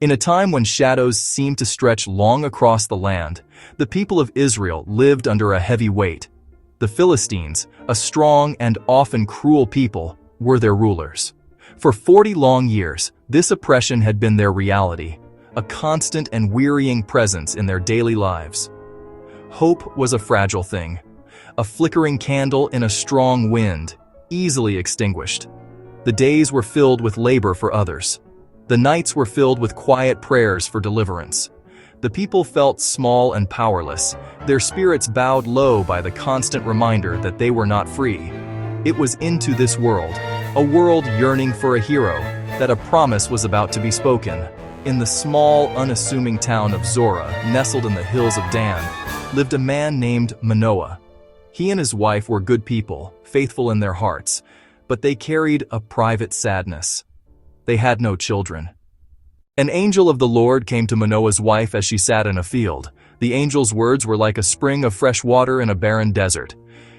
In a time when shadows seemed to stretch long across the land, the people of Israel lived under a heavy weight. The Philistines, a strong and often cruel people, were their rulers. For 40 long years, this oppression had been their reality, a constant and wearying presence in their daily lives. Hope was a fragile thing, a flickering candle in a strong wind, easily extinguished. The days were filled with labor for others. The nights were filled with quiet prayers for deliverance. The people felt small and powerless, their spirits bowed low by the constant reminder that they were not free. It was into this world, a world yearning for a hero, that a promise was about to be spoken. In the small, unassuming town of Zorah, nestled in the hills of Dan, lived a man named Manoah. He and his wife were good people, faithful in their hearts, but they carried a private sadness. They had no children. An angel of the Lord came to Manoah's wife as she sat in a field. The angel's words were like a spring of fresh water in a barren desert.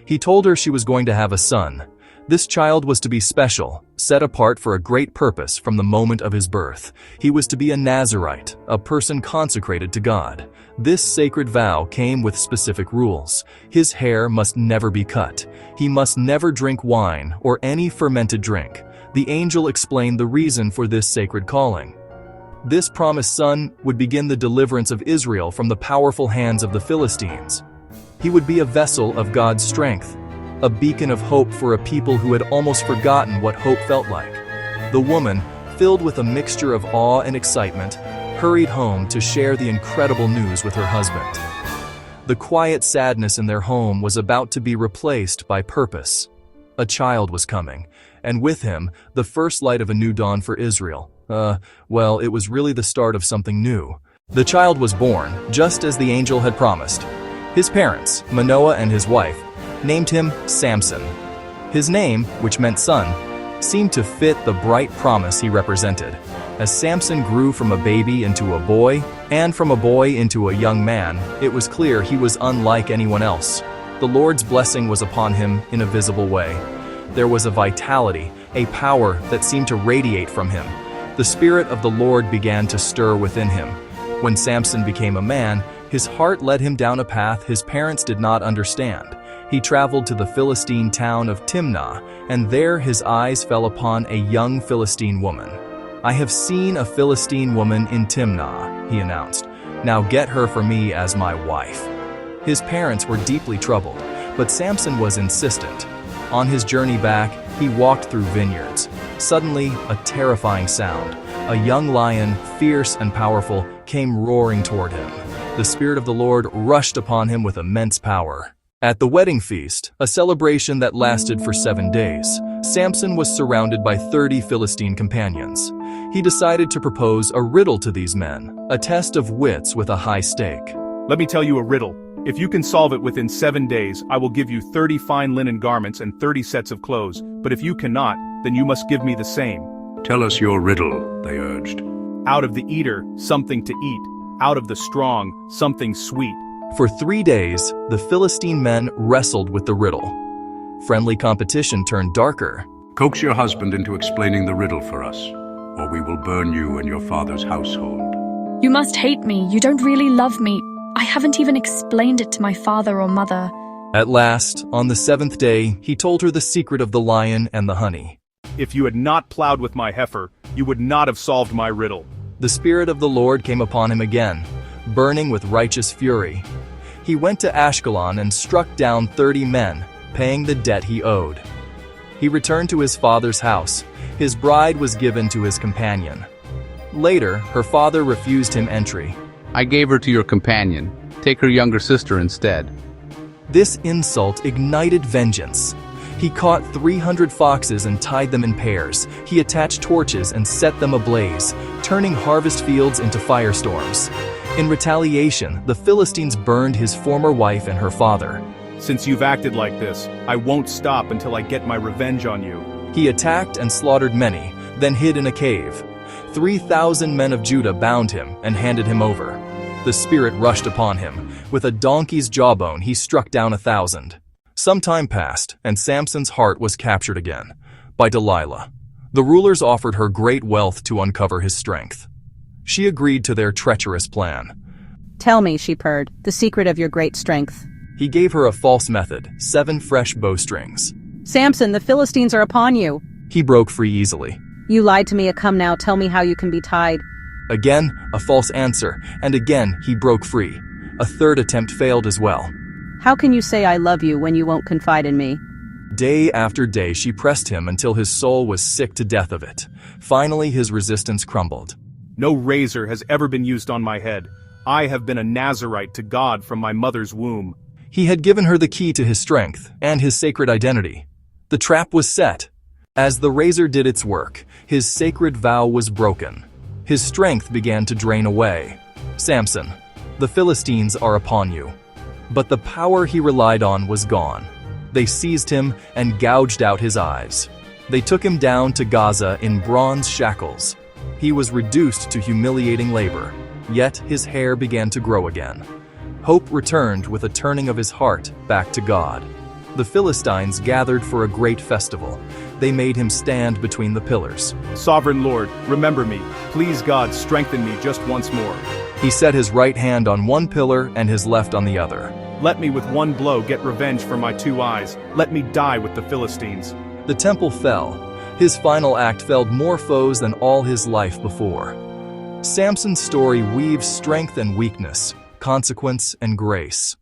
He told her she was going to have a son. This child was to be special, set apart for a great purpose from the moment of his birth. He was to be a Nazirite, a person consecrated to God. This sacred vow came with specific rules. His hair must never be cut. He must never drink wine or any fermented drink. The angel explained the reason for this sacred calling. This promised son would begin the deliverance of Israel from the powerful hands of the Philistines. He would be a vessel of God's strength, a beacon of hope for a people who had almost forgotten what hope felt like. The woman, filled with a mixture of awe and excitement, hurried home to share the incredible news with her husband. The quiet sadness in their home was about to be replaced by purpose. A child was coming, and with him, the first light of a new dawn for Israel. Well, it was really the start of something new. The child was born, just as the angel had promised. His parents, Manoah and his wife, named him Samson. His name, which meant son, seemed to fit the bright promise he represented. As Samson grew from a baby into a boy, and from a boy into a young man, it was clear he was unlike anyone else. The Lord's blessing was upon him in a visible way. There was a vitality, a power that seemed to radiate from him. The Spirit of the Lord began to stir within him. When Samson became a man, his heart led him down a path his parents did not understand. He traveled to the Philistine town of Timnah, and there his eyes fell upon a young Philistine woman. "I have seen a Philistine woman in Timnah," he announced. "Now get her for me as my wife." His parents were deeply troubled, but Samson was insistent. On his journey back, he walked through vineyards. Suddenly, a terrifying sound. A young lion, fierce and powerful, came roaring toward him. The Spirit of the Lord rushed upon him with immense power. At the wedding feast, a celebration that lasted for 7 days, Samson was surrounded by 30 Philistine companions. He decided to propose a riddle to these men, a test of wits with a high stake. "Let me tell you a riddle. If you can solve it within 7 days, I will give you 30 fine linen garments and 30 sets of clothes, but if you cannot, then you must give me the same." "Tell us your riddle," they urged. "Out of the eater, something to eat. Out of the strong, something sweet." For 3 days, the Philistine men wrestled with the riddle. Friendly competition turned darker. "Coax your husband into explaining the riddle for us, or we will burn you and your father's household." "You must hate me. You don't really love me. I haven't even explained it to my father or mother." At last, on the 7th day, he told her the secret of the lion and the honey. "If you had not plowed with my heifer, you would not have solved my riddle." The Spirit of the Lord came upon him again, burning with righteous fury. He went to Ashkelon and struck down 30 men, paying the debt he owed. He returned to his father's house. His bride was given to his companion. Later, her father refused him entry. "I gave her to your companion. Take her younger sister instead." This insult ignited vengeance. He caught 300 foxes and tied them in pairs. He attached torches and set them ablaze, turning harvest fields into firestorms. In retaliation, the Philistines burned his former wife and her father. "Since you've acted like this, I won't stop until I get my revenge on you." He attacked and slaughtered many, then hid in a cave. 3,000 men of Judah bound him and handed him over. The Spirit rushed upon him. With a donkey's jawbone, he struck down 1,000. Some time passed, and Samson's heart was captured again by Delilah. The rulers offered her great wealth to uncover his strength. She agreed to their treacherous plan. Tell me, she purred, the secret of your great strength. He gave her a false method, 7 fresh bowstrings. Samson, the Philistines are upon you. He broke free easily. You lied to me, come now, tell me how you can be tied. Again, a false answer, and again he broke free. A third attempt failed as well. How can you say I love you when you won't confide in me? Day after day she pressed him until his soul was sick to death of it. Finally his resistance crumbled. No razor has ever been used on my head. I have been a Nazarite to God from my mother's womb. He had given her the key to his strength and his sacred identity. The trap was set. As the razor did its work, his sacred vow was broken. His strength began to drain away. Samson, the Philistines are upon you. But the power he relied on was gone. They seized him and gouged out his eyes. They took him down to Gaza in bronze shackles. He was reduced to humiliating labor, yet his hair began to grow again. Hope returned with a turning of his heart back to God. The Philistines gathered for a great festival. They made him stand between the pillars. Sovereign Lord, remember me. Please God, strengthen me just once more. He set his right hand on one pillar and his left on the other. Let me with one blow get revenge for my 2 eyes. Let me die with the Philistines. The temple fell. His final act felled more foes than all his life before. Samson's story weaves strength and weakness, consequence and grace.